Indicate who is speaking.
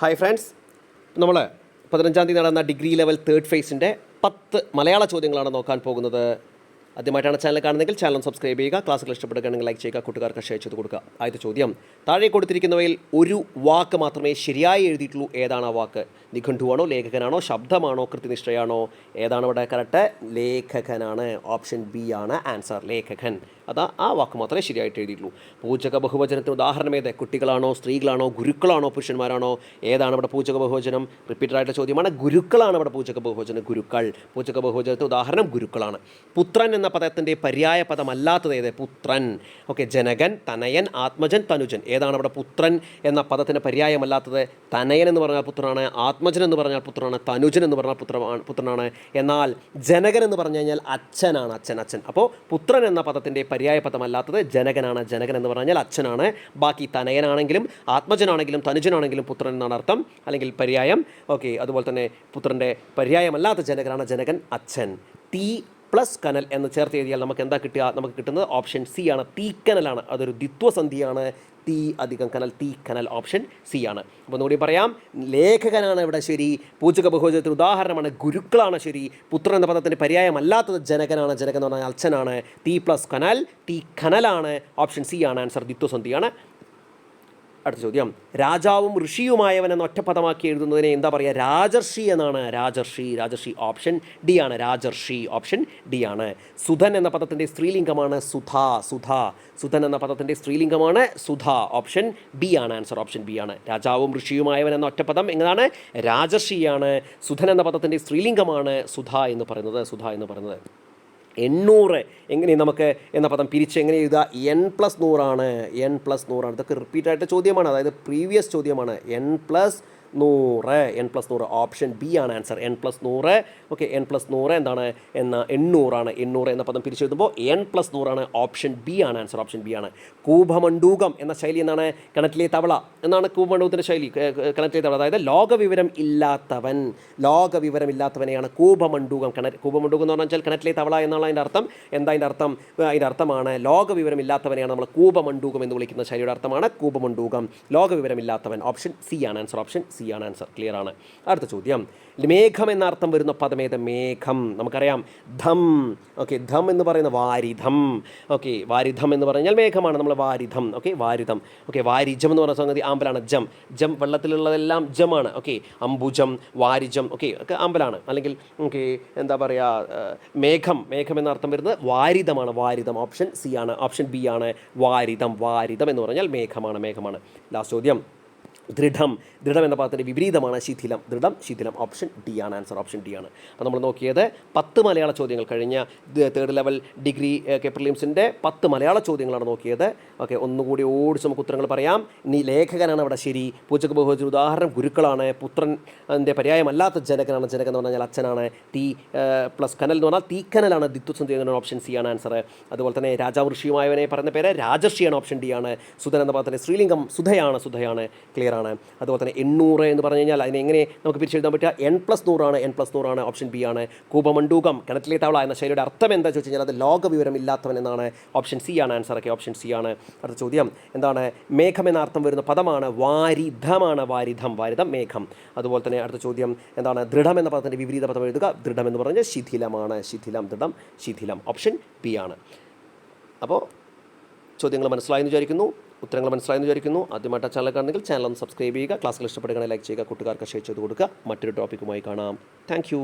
Speaker 1: Hi friends, നമ്മൾ 15-ാം തീയതി നടന്ന ഡിഗ്രി ലെവൽ തേർഡ് ഫേസിൻ്റെ 10 മലയാള ചോദ്യങ്ങളാണ് നോക്കാൻ പോകുന്നത്. ആദ്യമായിട്ടാണ് ചാനൽ കാണുന്നതെങ്കിൽ ചാനൽ സബ്സ്ക്രൈബ് ചെയ്യുക. ക്ലാസ്സുകൾ ഇഷ്ടപ്പെടുകയാണെങ്കിൽ ലൈക്ക് ചെയ്യുക, കൂട്ടുകാർക്ക് ഷെയർ ചെയ്ത് കൊടുക്കുക. ആദ്യത്തെ ചോദ്യം, താഴെ കൊടുത്തിരിക്കുന്നവയിൽ ഒരു വാക്ക് മാത്രമേ ശരിയായി എഴുതിയിട്ടുള്ളൂ. ഏതാണ് ആ വാക്ക്? നിഘണ്ടുവാണോ, ലേഖകനാണോ, ശബ്ദമാണോ, കൃത്യനിഷ്ഠയാണോ? ഏതാണ് ഇവിടെ കറക്റ്റ്? ലേഖകനാണ്. ഓപ്ഷൻ ബി ആണ് ആൻസർ, ലേഖകൻ. അതാ ആ വാക്ക് മാത്രമേ ശരിയായിട്ട് എഴുതിയിട്ടുള്ളൂ. പൂജക ബഹുവചനത്തിന് ഉദാഹരണം ഏത്? കുട്ടികളാണോ, സ്ത്രീകളാണോ, ഗുരുക്കളാണോ, പുരുഷന്മാരാണോ? ഏതാണ് ഇവിടെ പൂജക ബഹുവചനം? റിപ്പീറ്റഡ് ആയിട്ടുള്ള ചോദ്യമാണ്. ഗുരുക്കളാണ് ഇവിടെ പൂജക ബഹുവചനം, ഗുരുക്കൾ. പൂജക ബഹുവചനത്തിന് ഉദാഹരണം ഗുരുക്കളാണ്. പുത്രൻ എന്ന പദത്തിൻ്റെ പര്യായ പദമല്ലാത്തത് ഏത്? പുത്രൻ. ഓക്കെ, ജനകൻ, തനയൻ, ആത്മജൻ, തനുജൻ. ഏതാണ് ഇവിടെ പുത്രൻ എന്ന പദത്തിൻ്റെ പര്യായമല്ലാത്തത്? തനയൻ എന്ന് പറഞ്ഞാൽ പുത്രനാണ്, ആത്മജൻ എന്ന് പറഞ്ഞാൽ പുത്രനാണ്, തനുജൻ എന്ന് പറഞ്ഞാൽ പുത്രനാണ്. എന്നാൽ ജനകൻ എന്ന് പറഞ്ഞു കഴിഞ്ഞാൽ അച്ഛനാണ്, അച്ഛൻ. അപ്പോൾ പുത്രൻ എന്ന പദത്തിൻ്റെ പര്യായ പദമല്ലാത്തത് ജനകനാണ്. ജനകൻ എന്ന് പറഞ്ഞാൽ അച്ഛനാണ്. ബാക്കി തനയനാണെങ്കിലും ആത്മജനാണെങ്കിലും തനുജനാണെങ്കിലും പുത്രൻ എന്നാണ് അർത്ഥം, അല്ലെങ്കിൽ പര്യായം. ഓക്കെ, അതുപോലെ തന്നെ പുത്രൻ്റെ പര്യായമല്ലാത്ത ജനകനാണ് ജനകൻ, അച്ഛൻ. തീ പ്ലസ് കനൽ എന്ന് ചേർത്ത് എഴുതിയാൽ നമുക്ക് എന്താ കിട്ടുക? നമുക്ക് കിട്ടുന്നത് ഓപ്ഷൻ സി ആണ്, തീക്കനലാണ്. അതൊരു ദ്വിത്വസന്ധിയാണ്. തീ അധികം കനൽ, തീക്കനൽ. ഓപ്ഷൻ സി ആണ്. അപ്പോൾ ഒന്നുകൂടി പറയാം, ലേഖകനാണ് ഇവിടെ ശരി. പൂജക ബഹുവചനത്തിന് ഉദാഹരണമാണ് ഗുരുക്കളാണ് ശരി. പുത്രൻ എന്ന പദത്തിൻ്റെ പര്യായമല്ലാത്തത് ജനകനാണ്. ജനകൻ എന്ന് പറഞ്ഞാൽ അച്ഛനാണ്. തീ പ്ലസ് കനൽ, തീക്കനലാണ്. ഓപ്ഷൻ സി ആണ് ആൻസർ, ദ്വിത്വസന്ധിയാണ്. അടുത്ത ചോദ്യം, രാജാവും ഋഷിയുമായവൻ എന്ന ഒറ്റപ്പദമാക്കി എഴുതുന്നതിനെ എന്താ പറയുക? രാജർഷി എന്നാണ്. രാജർഷി. ഓപ്ഷൻ ഡി ആണ്, രാജർഷി. ഓപ്ഷൻ ഡി ആണ്. സുധൻ എന്ന പദത്തിൻ്റെ സ്ത്രീലിംഗമാണ് സുധ. സുധൻ എന്ന പദത്തിൻ്റെ സ്ത്രീലിംഗമാണ് സുധ. ഓപ്ഷൻ ബി ആണ് ആൻസർ, ഓപ്ഷൻ ബി ആണ്. രാജാവും ഋഷിയുമായവൻ എന്ന ഒറ്റപ്പദം എങ്ങനെയാണ്? രാജർഷിയാണ്. സുധൻ എന്ന പദത്തിൻ്റെ സ്ത്രീലിംഗമാണ് സുധ എന്ന് പറയുന്നത്. 800 എങ്ങനെ നമുക്ക് എന്ന പദം പിരിച്ച് എങ്ങനെ എഴുതുക? n+100 ആണ്. ഇതൊക്കെ റിപ്പീറ്റായിട്ട് ചോദ്യമാണ്, അതായത് പ്രീവിയസ് ചോദ്യമാണ്. n+100 ഓപ്ഷൻ ബി ആണ് ആൻസർ, n+100. ഓക്കെ, n+100 എന്താണ്? 800 ആണ്. 800 എന്ന പദം പിരിച്ചെഴുതുമ്പോൾ n+100 ആണ്. ഓപ്ഷൻ ബി ആണ് ആൻസർ, ഓപ്ഷൻ ബി ആണ്. കൂപമണ്ഡൂകം എന്ന ശൈലി എന്നാണ്? കിണറ്റിലെ തവള എന്നാണ് കൂപമണ്ഡൂകത്തിൻ്റെ ശൈലി. കിണറ്റിലെ തവള, അതായത് ലോകവിവരം ഇല്ലാത്തവനെയാണ് കൂപമണ്ഡൂകം. കൂപമണ്ഡൂകം എന്ന് പറഞ്ഞാൽ കിണറ്റിലെ തവള എന്നാണ് അതിൻ്റെ അർത്ഥം. എന്താ അതിൻ്റെ അർത്ഥം? അതിൻ്റെ അർത്ഥമാണ് ലോകവിവരം ഇല്ലാത്തവനെയാണ് നമ്മൾ കൂപമണ്ഡൂകം എന്ന് വിളിക്കുന്ന ശൈലിയുടെ അർത്ഥമാണ് കൂപമണ്ഡൂകം, ലോകവിവരമില്ലാത്തവൻ. ഓപ്ഷൻ സി ആണ് ആൻസർ, ഓപ്ഷൻ സി ആണ് ആൻസർ. ക്ലിയർ ആണ്. അടുത്ത ചോദ്യം, മേഘം എന്ന അർത്ഥം വരുന്ന പദമേത്? മേഘം നമുക്കറിയാം, ധം. ഓക്കെ, ധം എന്ന് പറയുന്ന വാരിധം. ഓക്കെ, വാരിധം എന്ന് പറഞ്ഞാൽ മേഘമാണ്. നമ്മൾ വാരിധം. ഓക്കെ, വാരിധം. ഓക്കെ, വാരിജം എന്ന് പറയുന്ന സംഗതി ആമ്പലാണ്. ജം വെള്ളത്തിലുള്ളതെല്ലാം ജമാണ്. ഓക്കെ, അംബുജം, വാരിജം. ഓക്കെ, ആമ്പലാണ്. അല്ലെങ്കിൽ ഓക്കെ, എന്താ പറയുക, മേഘം എന്ന അർത്ഥം വരുന്നത് വാരിധമാണ്. വാരിധം. ഓപ്ഷൻ സി ആണ്, ഓപ്ഷൻ ബി ആണ്. വാരിധം എന്ന് പറഞ്ഞാൽ മേഘമാണ്. ലാസ്റ്റ് ചോദ്യം, ദൃഢം എന്ന പദത്തിൻ്റെ വിപരീതമാണ് ശിഥിലം. ശിഥിലം. ഓപ്ഷൻ ഡി ആണ് ആൻസർ, ഓപ്ഷൻ ഡി ആണ്. അപ്പോൾ നമ്മൾ നോക്കിയത് 10 മലയാള ചോദ്യങ്ങൾ. കഴിഞ്ഞ തേർഡ് ലെവൽ ഡിഗ്രി പ്രിലിംസിൻ്റെ 10 മലയാള ചോദ്യങ്ങളാണ് നോക്കിയത്. ഓക്കെ, ഒന്നുകൂടി ഓടിച്ച് നമുക്ക് ഉത്തരങ്ങൾ പറയാം. ലേഖകനാണ് അവിടെ ശരി. പൂജക ബഹുവചന ഉദാഹരണം ഗുരുക്കളാണ്. പുത്രൻ്റെ പര്യായമല്ലാത്ത ജനകനാണ്. ജനകൻ എന്ന് പറഞ്ഞാൽ അച്ഛനാണ്. തീ പ്ലസ് കനൽ എന്ന് പറഞ്ഞാൽ തീക്കനലാണ്. ദ്വിത്വസന്ധി ഓപ്ഷൻ സി ആണ് ആൻസർ. അതുപോലെ തന്നെ രാജാവ് ഋഷിയുമായവനെ പറയുന്ന പേര് രാജർഷിയാണ്. ഓപ്ഷൻ ഡി ആണ്. സുധൻ എന്ന പദത്തിൻ്റെ സ്ത്രീലിംഗം സുധയാണ്. ക്ലിയർ ആണ്. അതുപോലെ തന്നെ 800 എന്ന് പറഞ്ഞു കഴിഞ്ഞാൽ അതിനെ എങ്ങനെ നമുക്ക് പിരിച്ചെഴുതാൻ പറ്റുക? n+100 ആണ്. ഓപ്ഷൻ ബി ആണ്. കൂപമണ്ഡൂകം, കിണറ്റിലെ തവള എന്ന ശൈലിയുടെ അർത്ഥം എന്താ ചോദിച്ചു കഴിഞ്ഞാൽ അത് ലോകവിവരം ഇല്ലാത്തവൻ എന്നാണ്. ഓപ്ഷൻ സി ആണ് ആൻസർ. ഒക്കെ, ഓപ്ഷൻ സി ആണ്. അടുത്ത ചോദ്യം, എന്താണ്? മേഘം എന്ന അർത്ഥം വരുന്ന പദമാണ് വാരിധമാണ്. വാരിധം, മേഘം. അതുപോലെ തന്നെ അടുത്ത ചോദ്യം, എന്താണ്? ദൃഢം എന്ന പദത്തിൻ്റെ വിപരീത പദം എഴുതുക. ദൃഢം എന്ന് പറഞ്ഞാൽ ശിഥിലമാണ്. ശിഥിലം. ഓപ്ഷൻ ബി ആണ്. അപ്പോൾ ചോദ്യങ്ങൾ മനസ്സിലായെന്ന് വിചാരിക്കുന്നു, ഉത്തരങ്ങൾ മനസ്സിലായെന്ന് വിചാരിക്കുന്നു. ആദ്യമായിട്ട് ചാനൽ കാണുന്നെങ്കിൽ ചാനൽ ഒന്ന് സബ്സ്ക്രൈബ് ചെയ്യുക. ക്ലാസ്സുകൾ ഇഷ്ടപ്പെടുകയാണെങ്കിൽ ലൈക്ക് ചെയ്യുക, കൂട്ടുകാർക്ക് ഷെയർ ചെയ്ത് കൊടുക്കുക. മറ്റൊരു ടോപ്പിക്കുമായി കാണാം. താങ്ക്